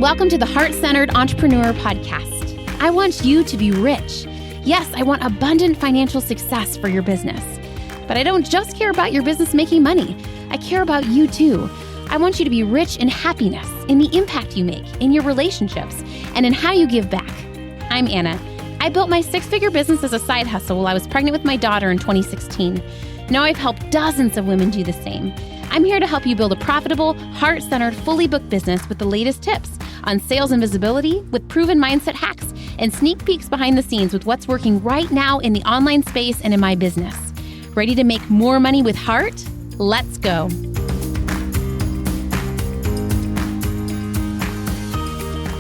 Welcome to the Heart-Centered Entrepreneur Podcast. I want you to be rich. Yes, I want abundant financial success for your business. But I don't just care about your business making money. I care about you too. I want you to be rich in happiness, in the impact you make, in your relationships, and in how you give back. I'm Anna. I built my six-figure business as a side hustle while I was pregnant with my daughter in 2016. Now I've helped dozens of women do the same. I'm here to help you build a profitable, heart-centered, fully booked business with the latest tips on sales and visibility, with proven mindset hacks, and sneak peeks behind the scenes with what's working right now in the online space and in my business. Ready to make more money with heart? Let's go.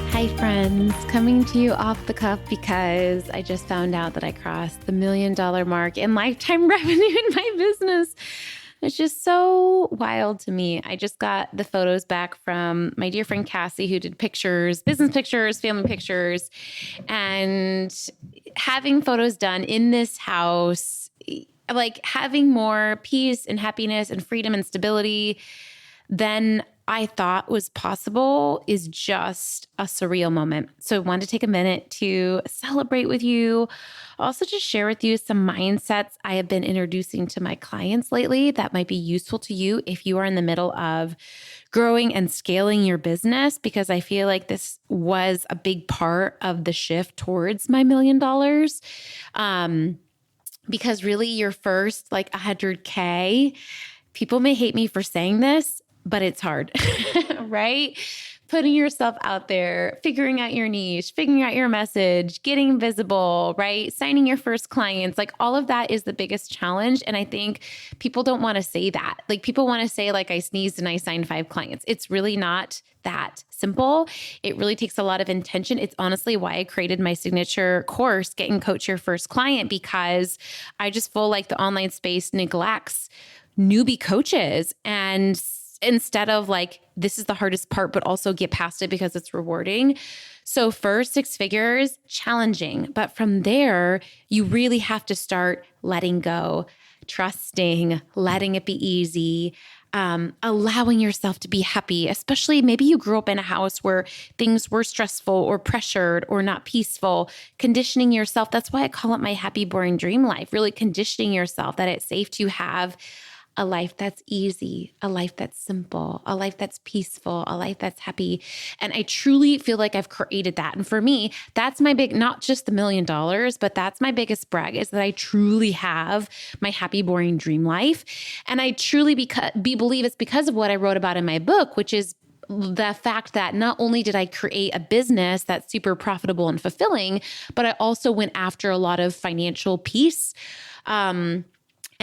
Hi friends, coming to you off the cuff because I just found out that I crossed the $1 million mark in lifetime revenue in my business. It's just so wild to me. I just got the photos back from my dear friend Cassie, who did pictures, business pictures, family pictures, and having photos done in this house, like having more peace and happiness and freedom and stability than I thought was possible is just a surreal moment. So I wanted to take a minute to celebrate with you. Also just share with you some mindsets I have been introducing to my clients lately that might be useful to you if you are in the middle of growing and scaling your business, because I feel like this was a big part of the shift towards my $1 million. Because really your first like 100K, people may hate me for saying this, but it's hard, right? Putting yourself out there, figuring out your niche, figuring out your message, getting visible, right? Signing your first clients, like all of that is the biggest challenge. And I think people don't want to say that. Like people want to say like I sneezed and I signed 5 clients. It's really not that simple. It really takes a lot of intention. It's honestly why I created my signature course, Get and Coach Your First Client, because I just feel like the online space neglects newbie coaches, and instead of like, this is the hardest part, but also get past it because it's rewarding. So first 6 figures, challenging. But from there, you really have to start letting go, trusting, letting it be easy, allowing yourself to be happy, especially maybe you grew up in a house where things were stressful or pressured or not peaceful, conditioning yourself. That's why I call it my happy, boring dream life, really conditioning yourself that it's safe to have a life that's easy, a life that's simple, a life that's peaceful, a life that's happy. And I truly feel like I've created that. And for me, that's my big, not just the $1 million, but that's my biggest brag, is that I truly have my happy, boring dream life. And I truly believe it's because of what I wrote about in my book, which is the fact that not only did I create a business that's super profitable and fulfilling, but I also went after a lot of financial peace,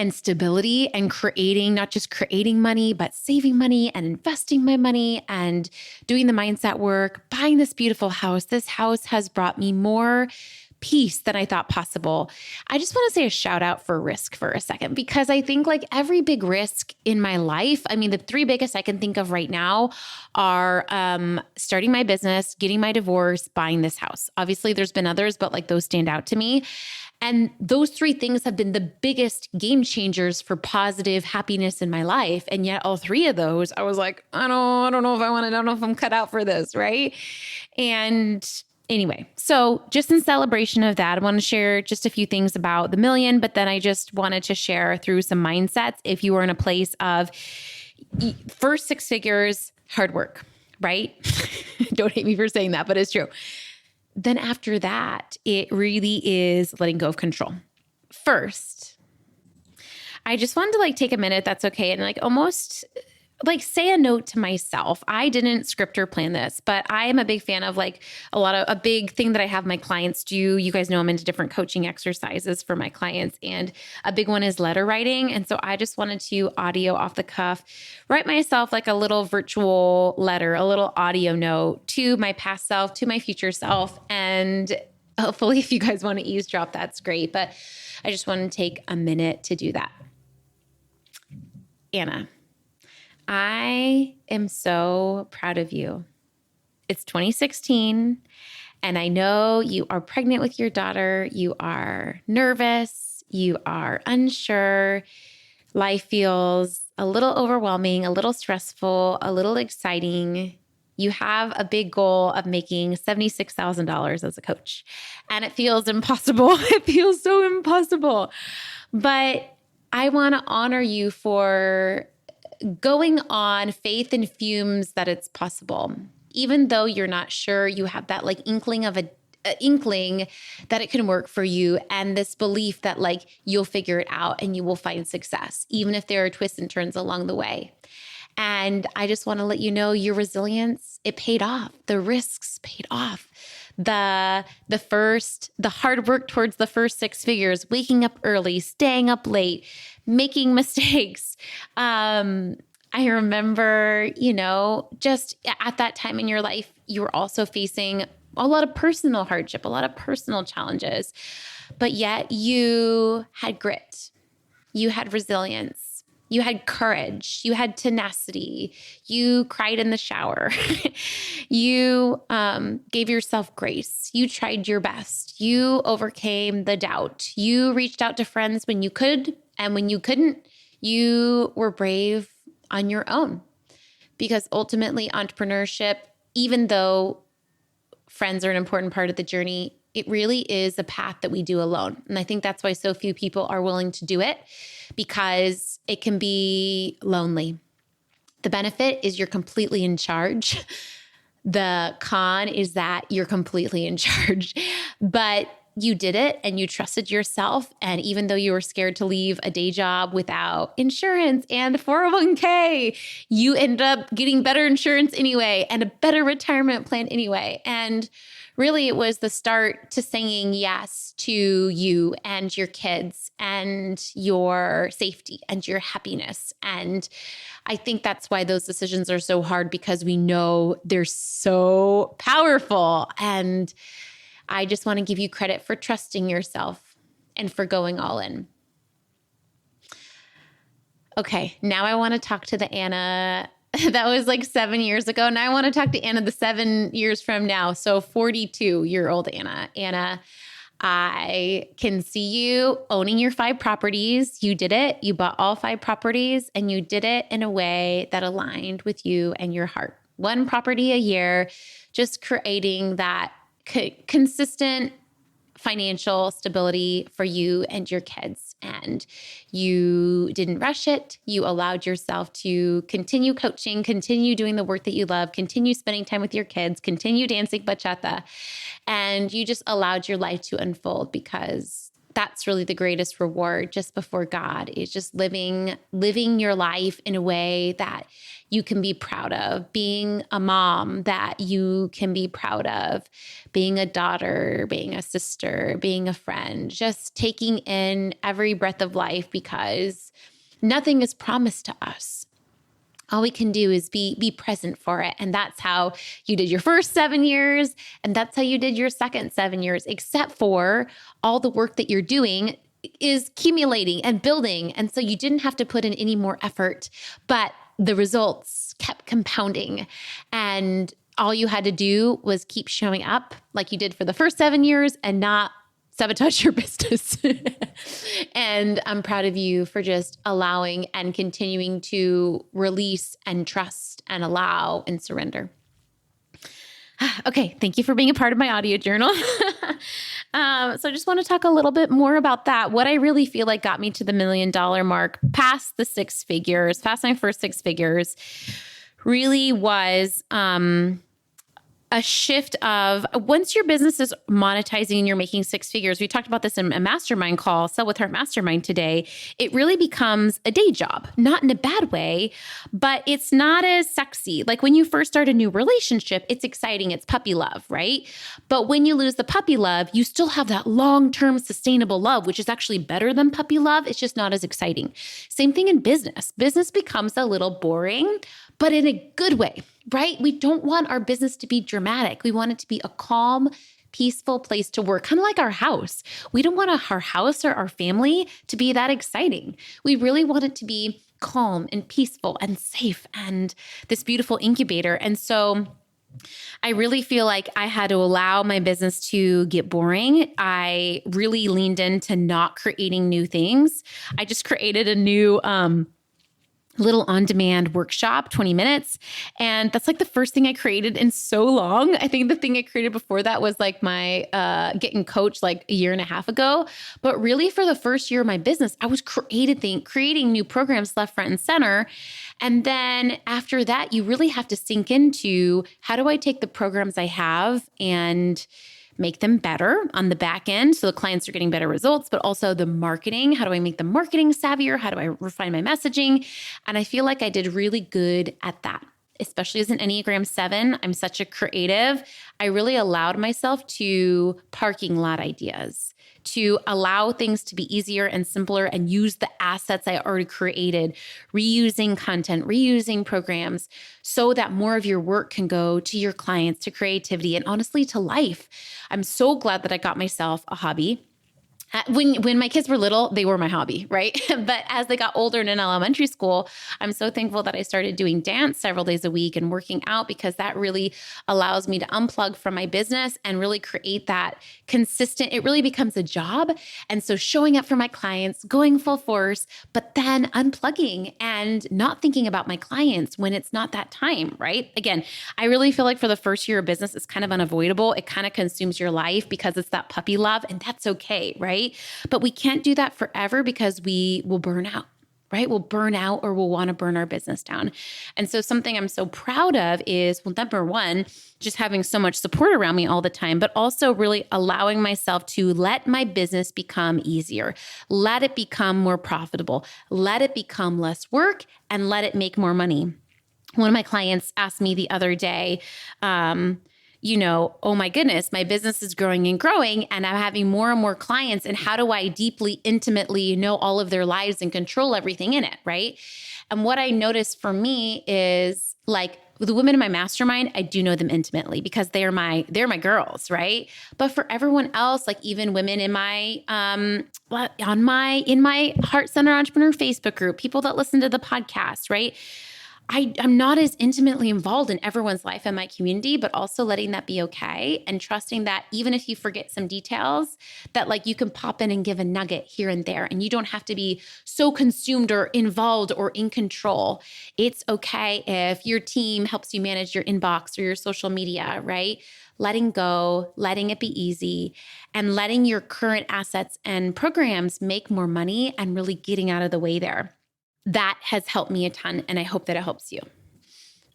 and stability, and creating, not just creating money, but saving money and investing my money and doing the mindset work, buying this beautiful house. This house has brought me more peace than I thought possible. I just want to say a shout out for risk for a second, because I think like every big risk in my life, I mean, the 3 biggest I can think of right now are starting my business, getting my divorce, buying this house. Obviously there's been others, but like those stand out to me. And those 3 things have been the biggest game changers for positive happiness in my life. And yet all 3 of those, I was like, I don't know if I want to, I don't know if I'm cut out for this, right? And anyway, so just in celebration of that, I want to share just a few things about the $1 million, but then I just wanted to share through some mindsets if you are in a place of first 6 figures, hard work, right? Don't hate me for saying that, but it's true. Then after that, it really is letting go of control. First, I just wanted to like take a minute, that's okay, and like almost like say a note to myself. I didn't script or plan this, but I am a big fan of like a big thing that I have my clients do. You guys know I'm into different coaching exercises for my clients, and a big one is letter writing. And so I just wanted to audio off the cuff, write myself like a little virtual letter, a little audio note to my past self, to my future self. And hopefully if you guys want to eavesdrop, that's great. But I just want to take a minute to do that. Anna, I am so proud of you. It's 2016, and I know you are pregnant with your daughter. You are nervous. You are unsure. Life feels a little overwhelming, a little stressful, a little exciting. You have a big goal of making $76,000 as a coach, and it feels impossible. It feels so impossible. But I want to honor you for going on faith and fumes that it's possible. Even though you're not sure, you have that like inkling of a inkling that it can work for you, and this belief that like you'll figure it out and you will find success, even if there are twists and turns along the way. And I just want to let you know your resilience, it paid off. The risks paid off. The hard work towards the first six figures, waking up early, staying up late, making mistakes. I remember, just at that time in your life, you were also facing a lot of personal hardship, a lot of personal challenges, but yet you had grit, you had resilience, you had courage, you had tenacity, you cried in the shower, you gave yourself grace, you tried your best, you overcame the doubt, you reached out to friends when you could, and when you couldn't, you were brave on your own. Because ultimately, entrepreneurship, even though friends are an important part of the journey, it really is a path that we do alone. And I think that's why so few people are willing to do it, because it can be lonely. The benefit is you're completely in charge. The con is that you're completely in charge. But you did it and you trusted yourself. And even though you were scared to leave a day job without insurance and a 401k, you ended up getting better insurance anyway and a better retirement plan anyway. And really, it was the start to saying yes to you and your kids and your safety and your happiness. And I think that's why those decisions are so hard, because we know they're so powerful. And I just want to give you credit for trusting yourself and for going all in. Okay, now I want to talk to the Anna that was like 7 years ago. Now I want to talk to Anna the 7 years from now. So 42-year-old Anna. Anna, I can see you owning your 5 properties. You did it. You bought all 5 properties, and you did it in a way that aligned with you and your heart. 1 property a year, just creating that consistent financial stability for you and your kids. And you didn't rush it. You allowed yourself to continue coaching, continue doing the work that you love, continue spending time with your kids, continue dancing bachata. And you just allowed your life to unfold, because that's really the greatest reward just before God, is just living your life in a way that you can be proud of, being a mom that you can be proud of, being a daughter, being a sister, being a friend, just taking in every breath of life, because nothing is promised to us. All we can do is be present for it. And that's how you did your first 7 years. And that's how you did your second 7 years, except for all the work that you're doing is accumulating and building. And so you didn't have to put in any more effort, but the results kept compounding. And all you had to do was keep showing up like you did for the first 7 years and not sabotage your business. And I'm proud of you for just allowing and continuing to release and trust and allow and surrender. Okay, thank you for being a part of my audio journal. So I just want to talk a little bit more about that. What I really feel like got me to the $1 million mark, past the 6 figures, past my first 6 figures, really was a shift of, once your business is monetizing and you're making 6 figures, we talked about this in a mastermind call, Sell with Heart Mastermind today, it really becomes a day job, not in a bad way, but it's not as sexy. Like when you first start a new relationship, it's exciting, it's puppy love, right? But when you lose the puppy love, you still have that long-term sustainable love, which is actually better than puppy love. It's just not as exciting. Same thing in business. Business becomes a little boring, but in a good way, right? We don't want our business to be dramatic. We want it to be a calm, peaceful place to work, kind of like our house. We don't want our house or our family to be that exciting. We really want it to be calm and peaceful and safe and this beautiful incubator. And so I really feel like I had to allow my business to get boring. I really leaned into not creating new things. I just created a new little on-demand workshop, 20 minutes. And that's like the first thing I created in so long. I think the thing I created before that was like my getting coached like a year and a half ago. But really for the first year of my business, I was creating new programs left, front, and center. And then after that, you really have to sink into how do I take the programs I have and make them better on the back end so the clients are getting better results, but also the marketing. How do I make the marketing savvier? How do I refine my messaging? And I feel like I did really good at that, especially as an Enneagram 7. I'm such a creative. I really allowed myself to parking lot ideas, to allow things to be easier and simpler and use the assets I already created, reusing content, reusing programs so that more of your work can go to your clients, to creativity, and honestly to life. I'm so glad that I got myself a hobby. When my kids were little, they were my hobby, right? But as they got older and in elementary school, I'm so thankful that I started doing dance several days a week and working out, because that really allows me to unplug from my business and really create that consistent, it really becomes a job. And so showing up for my clients, going full force, but then unplugging and not thinking about my clients when it's not that time, right? Again, I really feel like for the first year of business, it's kind of unavoidable. It kind of consumes your life because it's that puppy love, and that's okay, right? But we can't do that forever because we will burn out, right? We'll burn out or we'll want to burn our business down. And so something I'm so proud of is, well, number one, just having so much support around me all the time, but also really allowing myself to let my business become easier, let it become more profitable, let it become less work, and let it make more money. One of my clients asked me the other day, oh my goodness, my business is growing and growing, and I'm having more and more clients. And how do I deeply, intimately know all of their lives and control everything in it, right? And what I noticed for me is like the women in my mastermind, I do know them intimately because they're my girls, right? But for everyone else, like even women in my in my Heart Center Entrepreneur Facebook group, people that listen to the podcast, right? I'm not as intimately involved in everyone's life in my community, but also letting that be okay and trusting that even if you forget some details, that like you can pop in and give a nugget here and there, and you don't have to be so consumed or involved or in control. It's okay if your team helps you manage your inbox or your social media, right? Letting go, letting it be easy, and letting your current assets and programs make more money and really getting out of the way there. That has helped me a ton, and I hope that it helps you.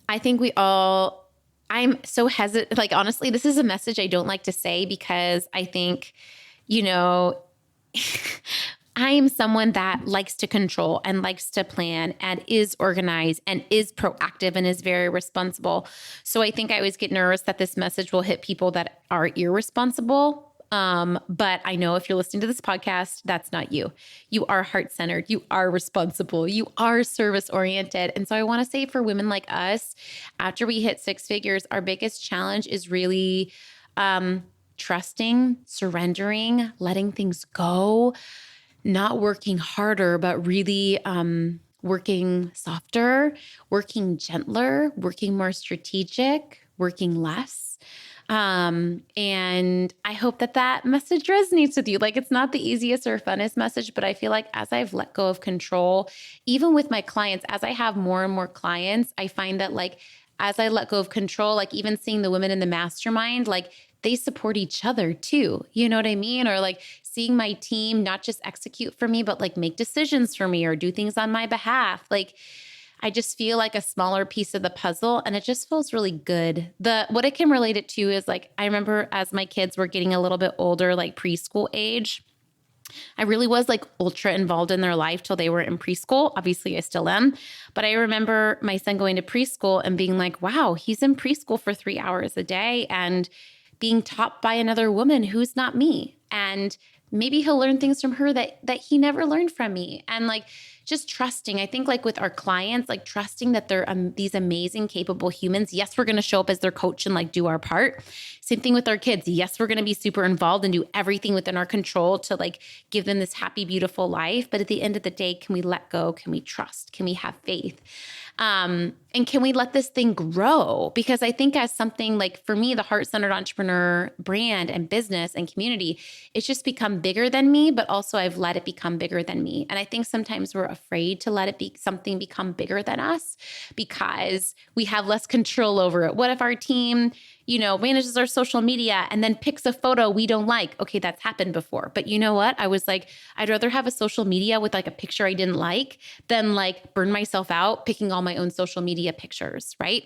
I think I'm so hesitant. Like, honestly, this is a message I don't like to say because I think, I am someone that likes to control and likes to plan and is organized and is proactive and is very responsible. So I think I always get nervous that this message will hit people that are irresponsible. But I know if you're listening to this podcast, that's not you. You are heart-centered. You are responsible. You are service-oriented. And so I want to say for women like us, after we hit six figures, our biggest challenge is really trusting, surrendering, letting things go, not working harder, but really working softer, working gentler, working more strategic, working less. And I hope that message resonates with you. Like, it's not the easiest or funnest message, but I feel like as I've let go of control, even with my clients, as I have more and more clients, I find that like, as I let go of control, like even seeing the women in the mastermind, like they support each other too. You know what I mean? Or like seeing my team not just execute for me, but like make decisions for me or do things on my behalf. Like, I just feel like a smaller piece of the puzzle, and it just feels really good. What I can relate it to is like, I remember as my kids were getting a little bit older, like preschool age, I really was like ultra involved in their life till they were in preschool. Obviously I still am, but I remember my son going to preschool and being like, wow, he's in preschool for 3 hours a day and being taught by another woman who's not me. And maybe he'll learn things from her that he never learned from me. And like, just trusting, I think like with our clients, like trusting that they're these amazing, capable humans. Yes, we're going to show up as their coach and like do our part. Same thing with our kids. Yes, we're going to be super involved and do everything within our control to like give them this happy, beautiful life. But at the end of the day, can we let go? Can we trust? Can we have faith? And can we let this thing grow? Because I think as something like for me, the Heart-Centered Entrepreneur brand and business and community, it's just become bigger than me, but also I've let it become bigger than me. And I think sometimes we're afraid to let it be something become bigger than us because we have less control over it. What if our team, manages our social media and then picks a photo we don't like? Okay, that's happened before. But you know what? I was like, I'd rather have a social media with like a picture I didn't like than like burn myself out picking all my own social media pictures, right?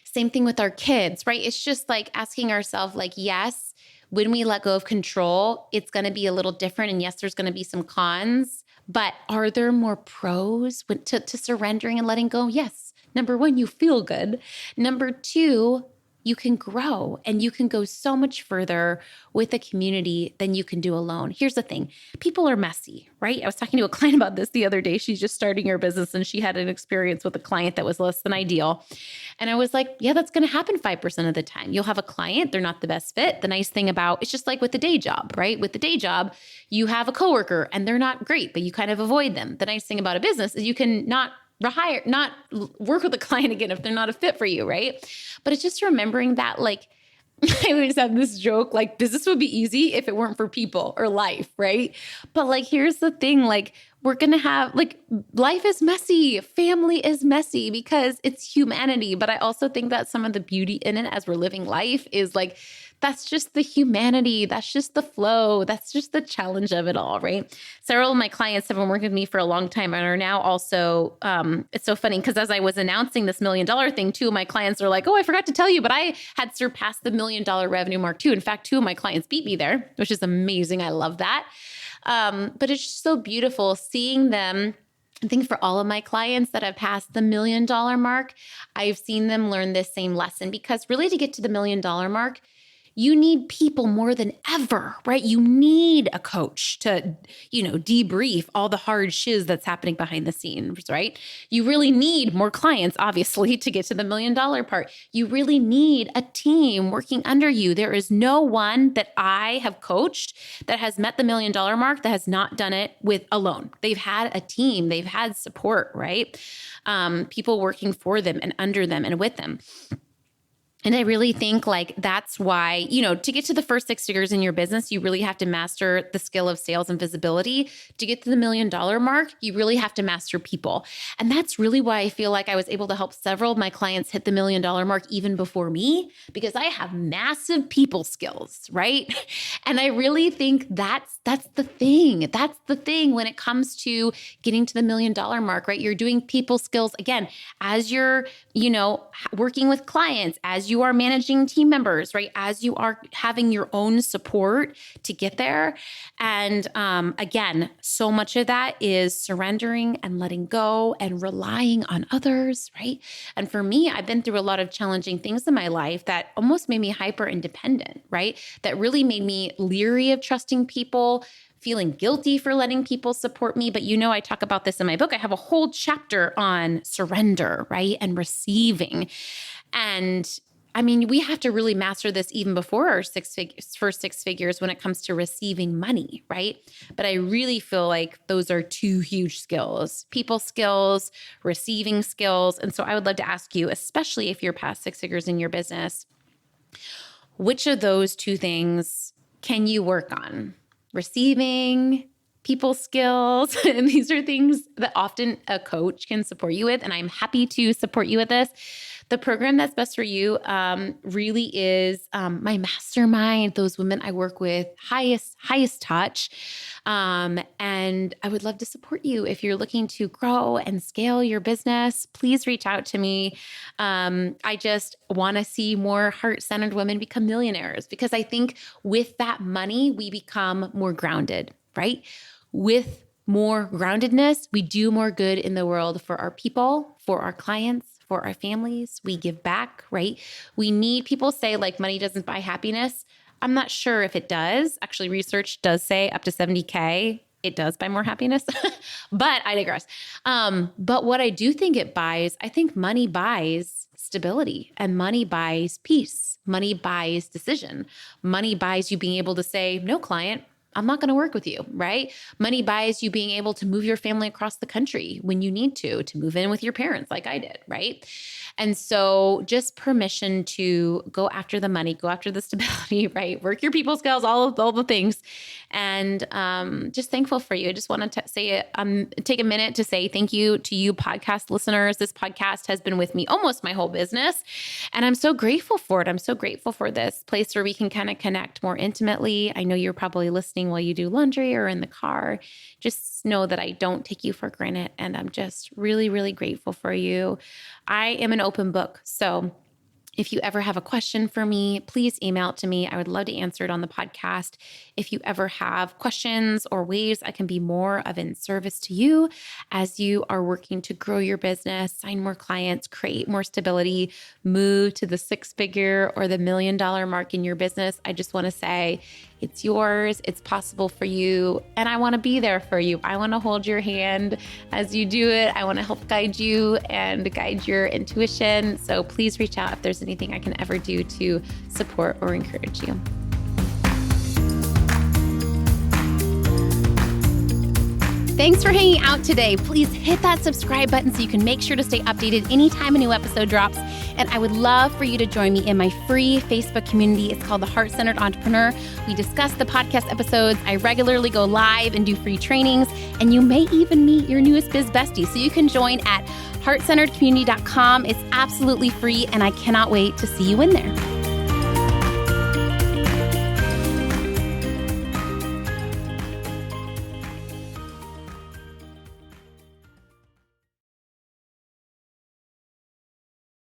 Same thing with our kids, right? It's just like asking ourselves, like, yes, when we let go of control, it's going to be a little different. And yes, there's going to be some cons, but are there more pros to surrendering and letting go? Yes. Number one, you feel good. Number two, you can grow and you can go so much further with a community than you can do alone. Here's the thing. People are messy, right? I was talking to a client about this the other day. She's just starting her business and she had an experience with a client that was less than ideal. And I was like, yeah, that's going to happen 5% of the time. You'll have a client, they're not the best fit. The nice thing about it's just like with the day job, right? With the day job, you have a coworker and they're not great, but you kind of avoid them. The nice thing about a business is you can not work with a client again if they're not a fit for you, right? But it's just remembering that, like, I always have this joke, like, business would be easy if it weren't for people or life, right? But like, here's the thing, like, we're going to have, like, life is messy, family is messy because it's humanity. But I also think that some of the beauty in it as we're living life is like, that's just the humanity. That's just the flow. That's just the challenge of it all, right? Several of my clients have been working with me for a long time and are now also, it's so funny because as I was announcing this $1 million thing, two of my clients are like, oh, I forgot to tell you, but I had surpassed the $1 million revenue mark too. In fact, two of my clients beat me there, which is amazing. I love that. But it's just so beautiful seeing them. I think for all of my clients that have passed the $1 million mark, I've seen them learn this same lesson because really to get to the $1 million mark, you need people more than ever, right? You need a coach to, debrief all the hard shiz that's happening behind the scenes, right? You really need more clients, obviously, to get to the $1 million part. You really need a team working under you. There is no one that I have coached that has met the $1 million mark that has not done it with alone. They've had a team, they've had support, right? People working for them and under them and with them. And I really think like that's why, to get to the first 6 figures in your business, you really have to master the skill of sales and visibility. To get to the $1 million mark, you really have to master people. And that's really why I feel like I was able to help several of my clients hit the $1 million mark even before me, because I have massive people skills, right? And I really think that's the thing. That's the thing when it comes to getting to the $1 million mark, right? You're doing people skills again, as you're, working with clients, as you are managing team members, right? As you are having your own support to get there. And again, so much of that is surrendering and letting go and relying on others, right? And for me, I've been through a lot of challenging things in my life that almost made me hyper independent, right? That really made me leery of trusting people, feeling guilty for letting people support me. But I talk about this in my book. I have a whole chapter on surrender, right? And receiving. And I mean, we have to really master this even before our first 6 figures when it comes to receiving money, right? But I really feel like those are two huge skills, people skills, receiving skills. And so I would love to ask you, especially if you're past 6 figures in your business, which of those two things can you work on? Receiving, people skills. And these are things that often a coach can support you with. And I'm happy to support you with this. The program that's best for you really is my mastermind, those women I work with, highest touch. And I would love to support you. If you're looking to grow and scale your business, please reach out to me. I just want to see more heart-centered women become millionaires because I think with that money, we become more grounded, right? With more groundedness, we do more good in the world for our people, for our clients, for our families. We give back, right? We need, people say like money doesn't buy happiness. I'm not sure if it does. Actually, research does say up to 70K, it does buy more happiness, but I digress. But what I do think it buys, I think money buys stability and money buys peace. Money buys decision. Money buys you being able to say, no, client, I'm not going to work with you, right? Money buys you being able to move your family across the country when you need to move in with your parents like I did, right? And so just permission to go after the money, go after the stability, right? Work your people skills, all the things. And just thankful for you. I just want to say, take a minute to say thank you to you podcast listeners. This podcast has been with me almost my whole business. And I'm so grateful for it. I'm so grateful for this place where we can kind of connect more intimately. I know you're probably listening while you do laundry or in the car. Just know that I don't take you for granted. And I'm just really, really grateful for you. I am an open book. So if you ever have a question for me, please email it to me. I would love to answer it on the podcast. If you ever have questions or ways I can be more of in service to you as you are working to grow your business, sign more clients, create more stability, move to the 6-figure or the $1 million mark in your business, I just want to say it's yours. It's possible for you. And I want to be there for you. I want to hold your hand as you do it. I want to help guide you and guide your intuition. So please reach out if there's anything I can ever do to support or encourage you. Thanks for hanging out today. Please hit that subscribe button so you can make sure to stay updated anytime a new episode drops. And I would love for you to join me in my free Facebook community. It's called The Heart-Centered Entrepreneur. We discuss the podcast episodes. I regularly go live and do free trainings. And you may even meet your newest biz bestie. So you can join at heartcenteredcommunity.com. It's absolutely free, and I cannot wait to see you in there.